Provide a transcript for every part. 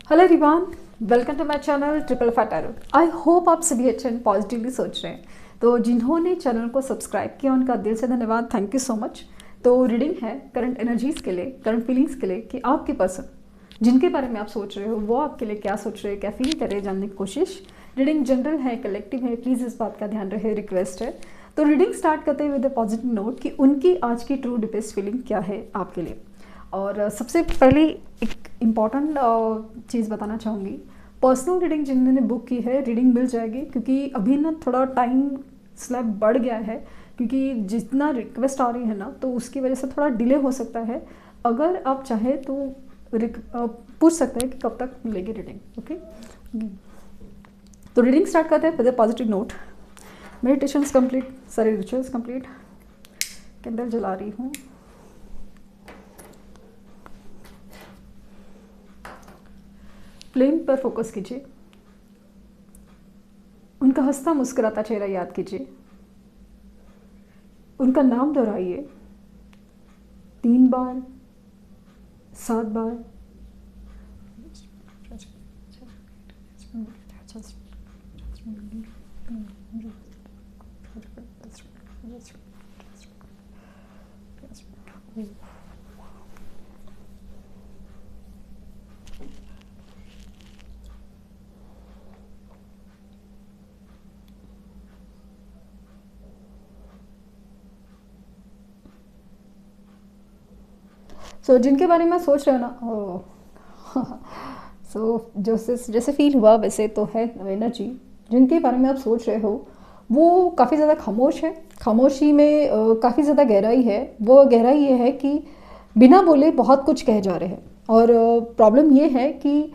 Hello everyone, welcome to my channel triple five tarot. I hope आप सभी अच्छे and positively सोच रहे हैं। तो जिन्होंने चैनल को सब्सक्राइब किया उनका दिल से धन्यवाद, थैंक यू सो मच। तो रीडिंग है करंट एनर्जीज़ के लिए, करंट फीलिंग्स के लिए कि आपके पर्सन जिनके बारे में आप सोच रहे हो वो आपके लिए क्या सोच रहे हैं, क्या फील कर रहे हैं, जानने की कोशिश। रीडिंग जनरल है, कलेक्टिव है, प्लीज़ इस बात का ध्यान रहे, रिक्वेस्ट है। तो रीडिंग स्टार्ट करते हैं विद अ पॉजिटिव नोट कि उनकी आज की ट्रू डिपेस्ट फीलिंग क्या है आपके लिए। और सबसे पहले एक इम्पॉर्टेंट चीज़ बताना चाहूँगी, पर्सनल रीडिंग जिन्होंने बुक की है रीडिंग मिल जाएगी, क्योंकि अभी ना थोड़ा टाइम स्लैब बढ़ गया है, क्योंकि जितना रिक्वेस्ट आ रही है ना तो उसकी वजह से थोड़ा डिले हो सकता है। अगर आप चाहें तो पूछ सकते हैं कि कब तक मिलेगी रीडिंग। ओके, तो रीडिंग स्टार्ट करते हैं with a positive note. Meditation complete, सारे रिचुअल्स कंप्लीट, कैंडल जला रही हूँ। फ्लेम पर फोकस कीजिए, उनका हंसता मुस्कुराता चेहरा याद कीजिए, उनका नाम दोहराइए 3 बार, 7 बार। सो जिनके बारे में सोच रहे हो ना, सो जैसे फील हुआ वैसे तो है एनर्जी। जिनके बारे में आप सोच रहे हो वो काफ़ी ज़्यादा खामोश है, खामोशी में काफ़ी ज़्यादा गहराई है। वो गहराई ये है कि बिना बोले बहुत कुछ कह जा रहे हैं, और प्रॉब्लम ये है कि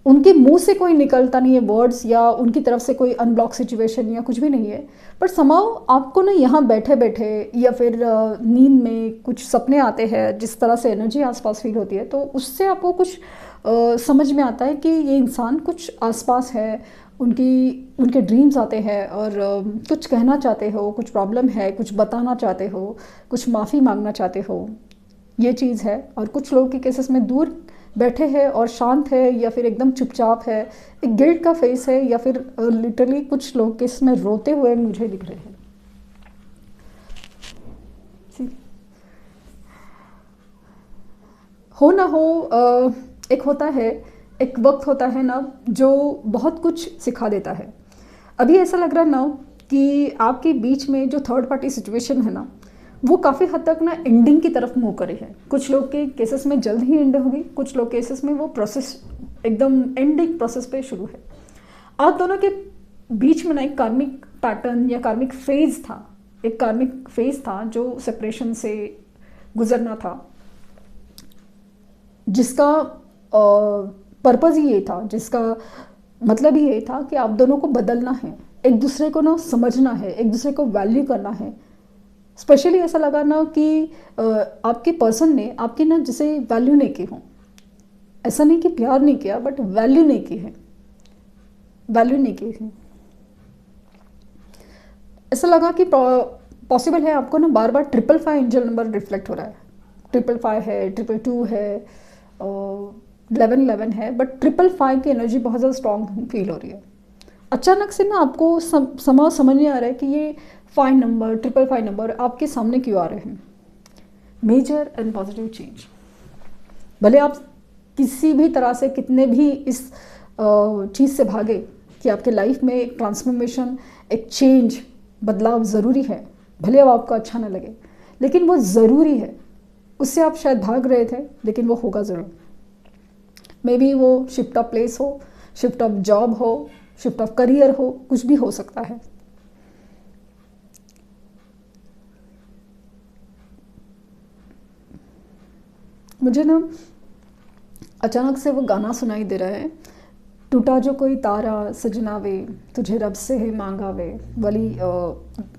उनके मुंह से कोई निकलता नहीं है वर्ड्स, या उनकी तरफ से कोई अनब्लॉक सिचुएशन या कुछ भी नहीं है। पर समाओ आपको ना यहाँ बैठे बैठे या फिर नींद में कुछ सपने आते हैं, जिस तरह से एनर्जी आसपास फील होती है, तो उससे आपको कुछ समझ में आता है कि ये इंसान कुछ आसपास है, उनके ड्रीम्स आते हैं और कुछ कहना चाहते हो, कुछ प्रॉब्लम है, कुछ बताना चाहते हो, कुछ माफ़ी मांगना चाहते हो, ये चीज़ है। और कुछ लोगों के केसेस में दूर बैठे हैं और शांत है, या फिर एकदम चुपचाप है, एक गिल्ट का फेस है, या फिर लिटरली कुछ लोग केस में रोते हुए मुझे दिख रहे हैं। हो ना हो, एक होता है, एक वक्त होता है ना जो बहुत कुछ सिखा देता है। अभी ऐसा लग रहा है ना कि आपके बीच में जो थर्ड पार्टी सिचुएशन है ना वो काफ़ी हद तक ना एंडिंग की तरफ मूव करे है। कुछ लोग के केसेस में जल्द ही एंड होगी, कुछ लोग केसेस में वो प्रोसेस एकदम एंडिंग प्रोसेस पे शुरू है। आप दोनों के बीच में ना एक कार्मिक पैटर्न या कार्मिक फेज था, एक कार्मिक फेज था जो सेपरेशन से गुजरना था, जिसका पर्पज़ ही ये था, जिसका मतलब ही ये था कि आप दोनों को बदलना है, एक दूसरे को ना समझना है, एक दूसरे को वैल्यू करना है। स्पेशली ऐसा लगा ना कि आपके पर्सन ने आपकी ना जैसे वैल्यू नहीं की हो, ऐसा नहीं कि प्यार नहीं किया, बट वैल्यू नहीं की है, वैल्यू नहीं की है। ऐसा लगा कि पॉसिबल है आपको ना बार बार 555 एंजल नंबर रिफ्लेक्ट हो रहा है। 555 है, 222 है, 1111 है, बट 555 की एनर्जी बहुत ज़्यादा स्ट्रॉन्ग फील हो रही है। अचानक से ना आपको समझ नहीं आ रहा है कि ये 5 नंबर, 555 नंबर आपके सामने क्यों आ रहे हैं। Major and positive change. भले आप किसी भी तरह से कितने भी इस चीज़ से भागे कि आपके लाइफ में एक ट्रांसफॉर्मेशन, एक चेंज, बदलाव ज़रूरी है, भले अब आपको अच्छा ना लगे, लेकिन वो ज़रूरी है। उससे आप शायद भाग रहे थे, लेकिन वो होगा ज़रूर। मे बी वो शिफ्ट ऑफ प्लेस हो, शिफ्ट ऑफ जॉब हो, शिफ्ट ऑफ करियर हो, कुछ भी हो सकता है। मुझे ना अचानक से वो गाना सुनाई दे रहा है, टूटा जो कोई तारा सजना वे, तुझे रब से है मांगा वे वाली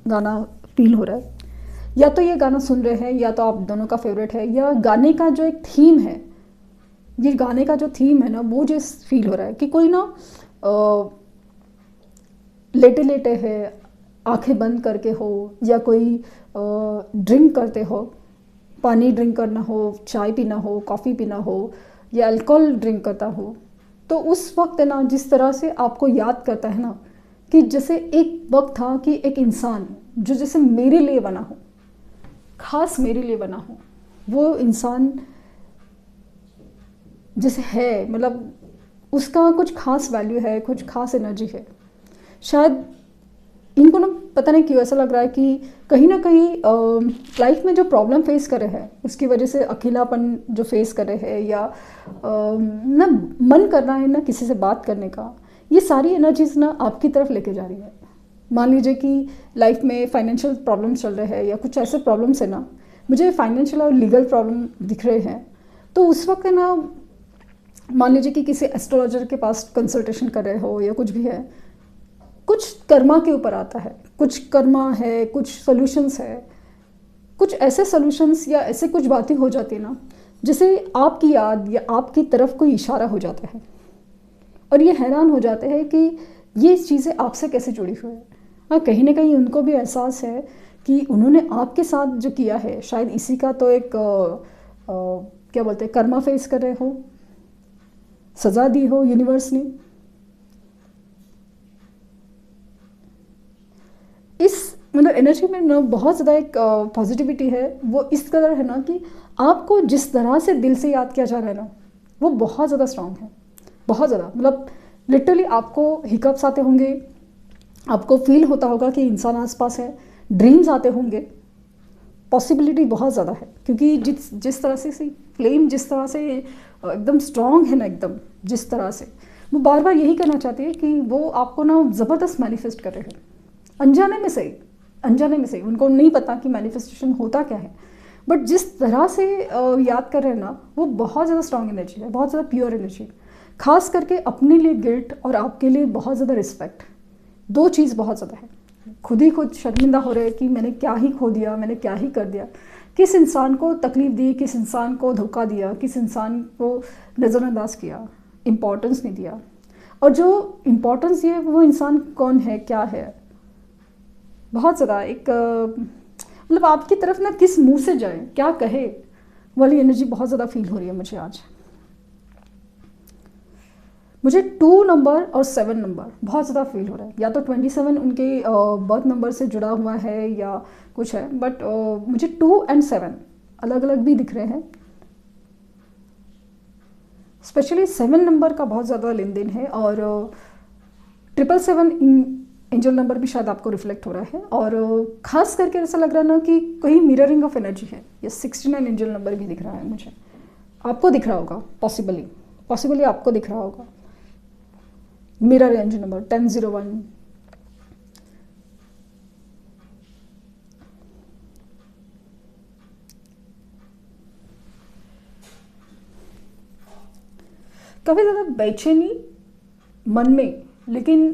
गाना फील हो रहा है। या तो ये गाना सुन रहे हैं, या तो आप दोनों का फेवरेट है, या गाने का जो एक थीम है, ये गाने का जो थीम है ना वो जो फील हो रहा है कि कोई ना लेटे लेटे है, आंखें बंद करके हो, या कोई ड्रिंक करते हो, पानी ड्रिंक करना हो, चाय पीना हो, कॉफ़ी पीना हो, या अल्कोहल ड्रिंक करता हो, तो उस वक्त है ना, जिस तरह से आपको याद करता है ना, कि जैसे एक वक्त था कि एक इंसान जो जैसे मेरे लिए बना हो, खास मेरे लिए बना हो, वो इंसान जैसे है, मतलब उसका कुछ खास वैल्यू है, कुछ खास एनर्जी है। शायद इनको ना पता नहीं क्यों ऐसा लग रहा है कि कहीं ना कहीं लाइफ में जो प्रॉब्लम फेस कर रहे हैं उसकी वजह से अकेलापन जो फेस कर रहे हैं, या ना मन कर रहा है ना किसी से बात करने का, ये सारी एनर्जीज ना आपकी तरफ लेके जा रही है। मान लीजिए कि लाइफ में फाइनेंशियल प्रॉब्लम्स चल रहे हैं या कुछ ऐसे प्रॉब्लम्स है ना, मुझे फाइनेंशियल और लीगल प्रॉब्लम दिख रहे हैं, तो उस वक्त है ना, मान लीजिए कि किसी एस्ट्रोलॉजर के पास कंसल्टेशन कर रहे हो या कुछ भी है, कुछ कर्मा के ऊपर आता है, कुछ कर्मा है, कुछ सॉल्यूशंस है, कुछ ऐसे सॉल्यूशंस या ऐसे कुछ बातें हो जाती है ना, जिसे आपकी याद या आपकी तरफ कोई इशारा हो जाता है और ये हैरान हो जाते हैं कि ये चीज़ें आपसे कैसे जुड़ी हुई है। हाँ, कहीं ना कहीं उनको भी एहसास है कि उन्होंने आपके साथ जो किया है, शायद इसी का तो एक क्या बोलते हैं, कर्मा फेस कर रहे हो, सज़ा दी हो यूनिवर्स ने। इस मतलब एनर्जी में ना बहुत ज़्यादा एक पॉजिटिविटी है, वो इस कदर है ना कि आपको जिस तरह से दिल से याद किया जा रहा है ना, वो बहुत ज़्यादा स्ट्रांग है, बहुत ज़्यादा। मतलब लिटरली आपको हिकअप्स आते होंगे, आपको फील होता होगा कि इंसान आसपास है, ड्रीम्स आते होंगे, पॉसिबिलिटी बहुत ज़्यादा है, क्योंकि जिस तरह से फ्लेम जिस तरह से एकदम स्ट्रांग है ना, एकदम जिस तरह से वो बार बार यही करना चाहती है कि वो आपको ना ज़बरदस्त मैनिफेस्ट कर रहे हैं, अनजाने में सही, अनजाने में सही, उनको नहीं पता कि मैनिफेस्टेशन होता क्या है, बट जिस तरह से याद कर रहे हैं ना, वो बहुत ज़्यादा स्ट्रांग एनर्जी है, बहुत ज़्यादा प्योर एनर्जी। खास करके अपने लिए गिल्ट और आपके लिए बहुत ज़्यादा रिस्पेक्ट, दो चीज़ बहुत ज़्यादा है। खुद शर्मिंदा हो रहे हैं कि मैंने क्या ही खो दिया, मैंने क्या ही कर दिया, किस इंसान को तकलीफ़ दी, किस इंसान को धोखा दिया, किस इंसान को नज़रअंदाज किया, इम्पोर्टेंस नहीं दिया। और जो इम्पोर्टेंस दिए वो इंसान कौन है, क्या है, बहुत ज़्यादा एक मतलब आपकी तरफ ना किस मुंह से जाए, क्या कहे वाली एनर्जी बहुत ज़्यादा फील हो रही है मुझे आज। मुझे 2 नंबर और 7 नंबर बहुत ज़्यादा फील हो रहा है, या तो 27 उनके बर्थ नंबर से जुड़ा हुआ है या कुछ है, बट मुझे 2 और 7 अलग अलग भी दिख रहे हैं। स्पेशली 7 नंबर का बहुत ज़्यादा लेन देन है, और 777 एंजल नंबर भी शायद आपको रिफ्लेक्ट हो रहा है, और ख़ास करके ऐसा लग रहा है ना कि कहीं मिररिंग ऑफ एनर्जी है। ये 69 एंजल नंबर भी दिख रहा है मुझे, आपको दिख रहा होगा, पॉसिबली आपको दिख रहा होगा मिरर एंजल नंबर 1001। काफ़ी ज़्यादा बेचैनी मन में, लेकिन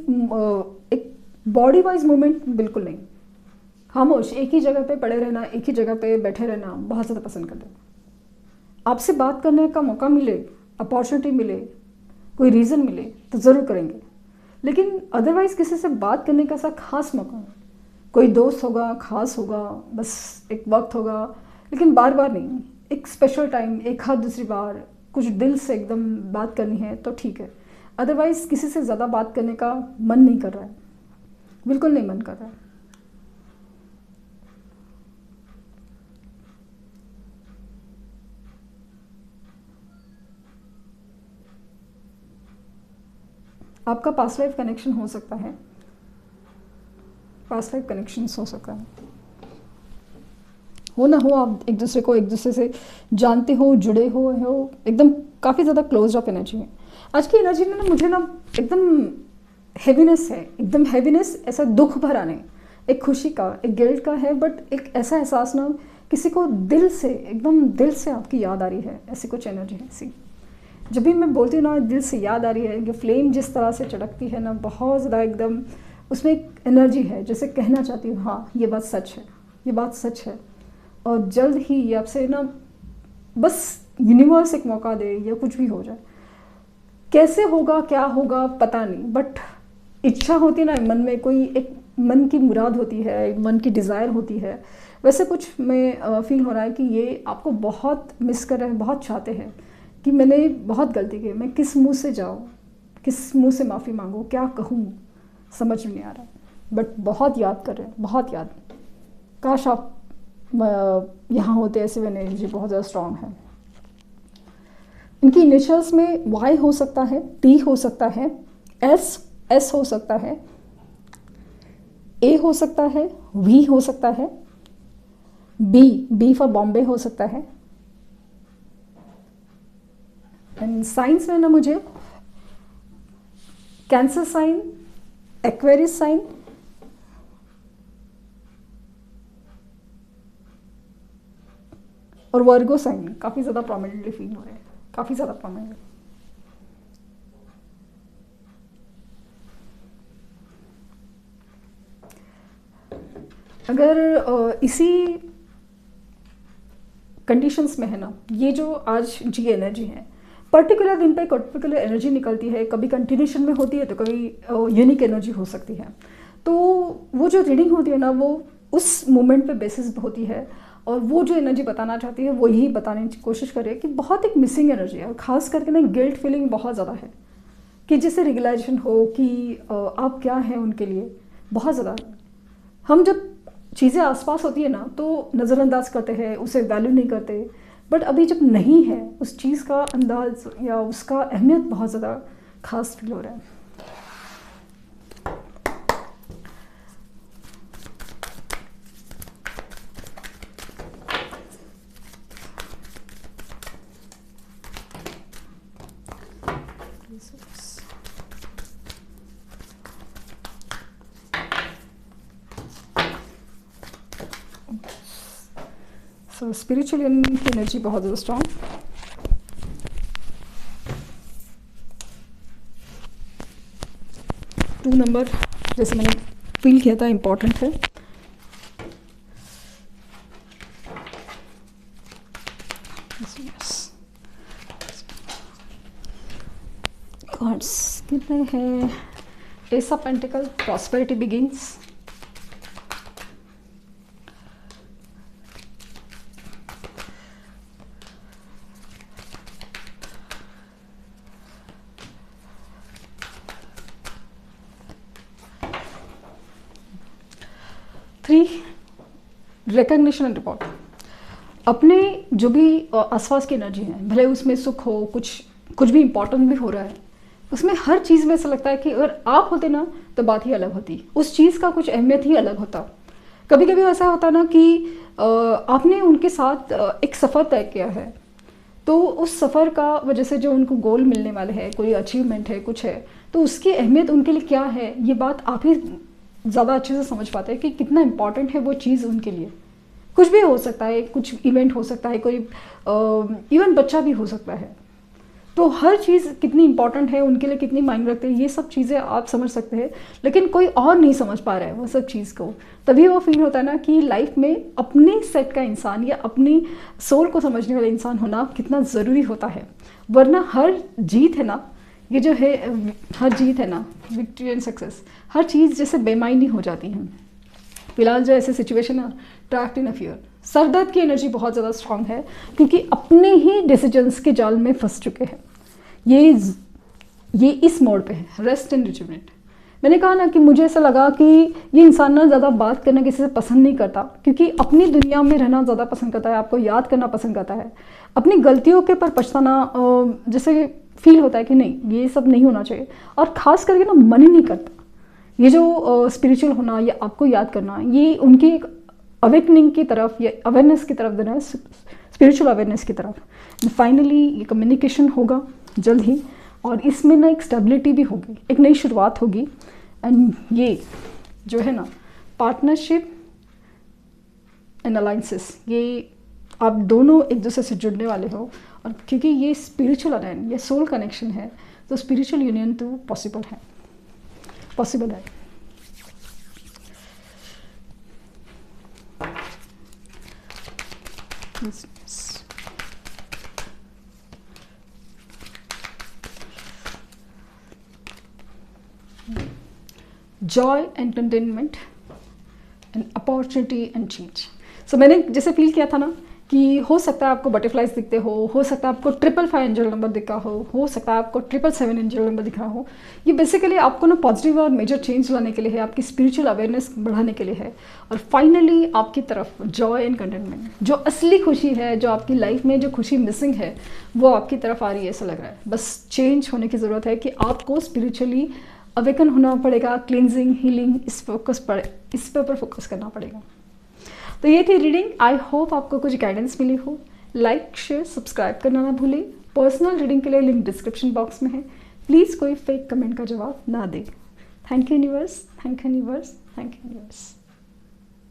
एक बॉडी वाइज मूवमेंट बिल्कुल नहीं, खामोश एक ही जगह पे पड़े रहना, एक ही जगह पे बैठे रहना बहुत ज़्यादा पसंद करते हैं। आपसे बात करने का मौका मिले, अपॉर्चुनिटी मिले, कोई रीज़न मिले तो ज़रूर करेंगे, लेकिन अदरवाइज़ किसी से बात करने का ऐसा खास मौका नहीं। कोई दोस्त होगा, खास होगा, बस एक वक्त होगा, लेकिन बार बार नहीं। एक स्पेशल टाइम, एक हाथ दूसरी बार कुछ दिल से एकदम बात करनी है तो ठीक है, अदरवाइज़ किसी से ज़्यादा बात करने का मन नहीं कर रहा है, बिल्कुल नहीं मन कर रहा है। आपका पास्ट लाइफ कनेक्शन हो सकता है, पास्ट लाइफ कनेक्शंस हो सकता है, हो ना हो, आप एक दूसरे से जानते हो, जुड़े हो एकदम काफ़ी ज़्यादा क्लोज अप एनर्जी है आज की एनर्जी में ना। मुझे ना एकदम हैवीनेस है, एकदम हैवीनेस, ऐसा दुख भरा नहीं, एक खुशी का, एक गिल्ट का है, बट एक ऐसा एहसास ना किसी को दिल से, एकदम दिल से आपकी याद आ रही है, ऐसी कुछ एनर्जी है ऐसी। जब भी मैं बोलती हूँ ना दिल से याद आ रही है, ये फ्लेम जिस तरह से चटकती है ना, बहुत ज़्यादा एकदम उसमें एक एनर्जी है, जैसे कहना चाहती हूँ हाँ ये बात सच है, ये बात सच है, और जल्द ही ये आपसे ना बस यूनिवर्स एक मौका दे या कुछ भी हो जाए। कैसे होगा, क्या होगा पता नहीं, बट इच्छा होती है ना मन में, कोई एक मन की मुराद होती है, एक मन की डिज़ायर होती है, वैसे कुछ में फील हो रहा है कि ये आपको बहुत मिस कर रहे हैं, बहुत चाहते हैं कि मैंने बहुत गलती की, मैं किस मुंह से जाऊँ, किस मुंह से माफ़ी मांगूँ, क्या कहूँ, समझ में नहीं आ रहा। बट बहुत याद कर रहे हैं, बहुत याद। काश आप यहाँ होते, ऐसे में एनर्जी बहुत ज़्यादा स्ट्रॉन्ग है। इनकी इनिशियल्स में वाई हो सकता है, टी हो सकता है, एस हो सकता है, ए हो सकता है, वी हो सकता है, बी फॉर बॉम्बे हो सकता है। एंड साइंस में ना मुझे कैंसर साइन, एक्वेरियस साइन, और वर्गो साइन काफ़ी ज़्यादा प्रोमिनेंटली फील हो रहे हैं, काफ़ी ज़्यादा प्रोमिनेंट। अगर इसी कंडीशंस में है ना, ये जो आज जी एनर्जी है, पर्टिकुलर दिन पे पर्टिकुलर एनर्जी निकलती है, कभी कंटिन्यूशन में होती है तो कभी यूनिक एनर्जी हो सकती है। तो वो जो रीडिंग होती है ना, वो उस मोमेंट पे बेसिस पे होती है, और वो जो एनर्जी बताना चाहती है वो यही बताने की कोशिश करे कि बहुत एक मिसिंग एनर्जी है, और ख़ास करके ना गिल्ट फीलिंग बहुत ज़्यादा है, कि जिससे रियलाइजेशन हो कि आप क्या हैं उनके लिए, बहुत ज़्यादा। हम जब चीज़ें आसपास होती है ना तो नज़रअंदाज करते हैं, उसे वैल्यू नहीं करते, बट अभी जब नहीं है उस चीज़ का अंदाज या उसका अहमियत बहुत ज़्यादा खास फील हो रहा है। सो स्पिरिचुअल की एनर्जी बहुत ज़्यादा स्ट्रॉन्ग। टू नंबर जैसे मैंने फील किया था इम्पॉर्टेंट है। कार्ड्स कितने हैं? S of pentacle, prosperity begins, three recognition and report. अपने जो भी आसपास की एनर्जी है, भले उसमें सुख हो, कुछ भी इम्पोर्टेंट भी हो रहा है, उसमें हर चीज़ में ऐसा लगता है कि अगर आप होते ना तो बात ही अलग होती, उस चीज़ का कुछ अहमियत ही अलग होता। कभी कभी ऐसा होता ना कि आपने उनके साथ एक सफ़र तय किया है, तो उस सफ़र का वजह से जो उनको गोल मिलने वाले हैं, कोई अचीवमेंट है, कुछ है, तो उसकी अहमियत उनके लिए क्या है, ये बात आप ही ज़्यादा अच्छे से समझ पाते हैं कि कितना इम्पॉर्टेंट है वो चीज़ उनके लिए। कुछ भी हो सकता है, कुछ इवेंट हो सकता है, कोई इवन बच्चा भी हो सकता है, तो हर चीज़ कितनी इंपॉर्टेंट है उनके लिए, कितनी मायने रखते हैं, ये सब चीज़ें आप समझ सकते हैं। लेकिन कोई और नहीं समझ पा रहा है वो सब चीज़ को, तभी वो फील होता है ना कि लाइफ में अपने सेट का इंसान या अपनी सोल को समझने वाला इंसान होना कितना ज़रूरी होता है। वरना हर जीत है ना, ये जो है हर जीत है ना, विक्ट्री एंड सक्सेस, हर चीज़ जैसे बेमायनी हो जाती है। फिलहाल जो ऐसे सिचुएशन है, ट्रैप्ड इन अ फियर, सरदर्द की एनर्जी बहुत ज़्यादा स्ट्रांग है, क्योंकि अपने ही डिसीजंस के जाल में फंस चुके हैं। ये इस मोड पे है, रेस्ट एंड रिजुवेनेट। मैंने कहा ना कि मुझे ऐसा लगा कि ये इंसान ना ज़्यादा बात करना किसी से पसंद नहीं करता, क्योंकि अपनी दुनिया में रहना ज़्यादा पसंद करता है, आपको याद करना पसंद करता है, अपनी गलतियों के पर पछताना जैसे फील होता है कि नहीं ये सब नहीं होना चाहिए, और ख़ास करके ना मन ही नहीं करता। ये जो स्पिरिचुअल होना या आपको याद करना, ये उनकी एक अवेकनिंग की तरफ या अवेयरनेस की तरफ देना है, स्पिरिचुअल अवेयरनेस की तरफ। फाइनली ये कम्युनिकेशन होगा जल्द ही, और इसमें ना एक स्टेबिलिटी भी होगी, एक नई शुरुआत होगी। एंड ये जो है ना पार्टनरशिप एंड अलाइंसेस, ये आप दोनों एक दूसरे से जुड़ने वाले हो, और क्योंकि ये स्पिरिचुअल अलाइन, ये सोल कनेक्शन है, तो स्पिरिचुअल यूनियन तो पॉसिबल है। Joy and contentment and opportunity and change. So मैंने जैसे फील किया था ना कि हो सकता है आपको बटरफ्लाइज दिखते हो सकता है आपको 555 एंजल नंबर दिखा हो सकता है आपको 777 एंजल नंबर दिख रहा हो। ये बेसिकली आपको ना पॉजिटिव और मेजर चेंज लाने के लिए है, आपकी स्पिरिचुअल अवेयरनेस बढ़ाने के लिए है, और फाइनली आपकी तरफ जॉय एंड कंटेंटमेंट, जो असली खुशी है, जो आपकी लाइफ में जो खुशी मिसिंग है, वो आपकी तरफ आ रही है, ऐसा लग रहा है। बस चेंज होने की ज़रूरत है कि आपको स्पिरिचुअली अवेकन होना पड़ेगा, क्लिनजिंग, हीलिंग, इस पे ऊपर फोकस करना पड़ेगा। तो ये थी रीडिंग। आई होप आपको कुछ गाइडेंस मिली हो। लाइक, शेयर, सब्सक्राइब करना ना भूलें। पर्सनल रीडिंग के लिए लिंक डिस्क्रिप्शन बॉक्स में है। प्लीज़ कोई फेक कमेंट का जवाब ना दें। Thank you universe, thank you universe, thank you universe.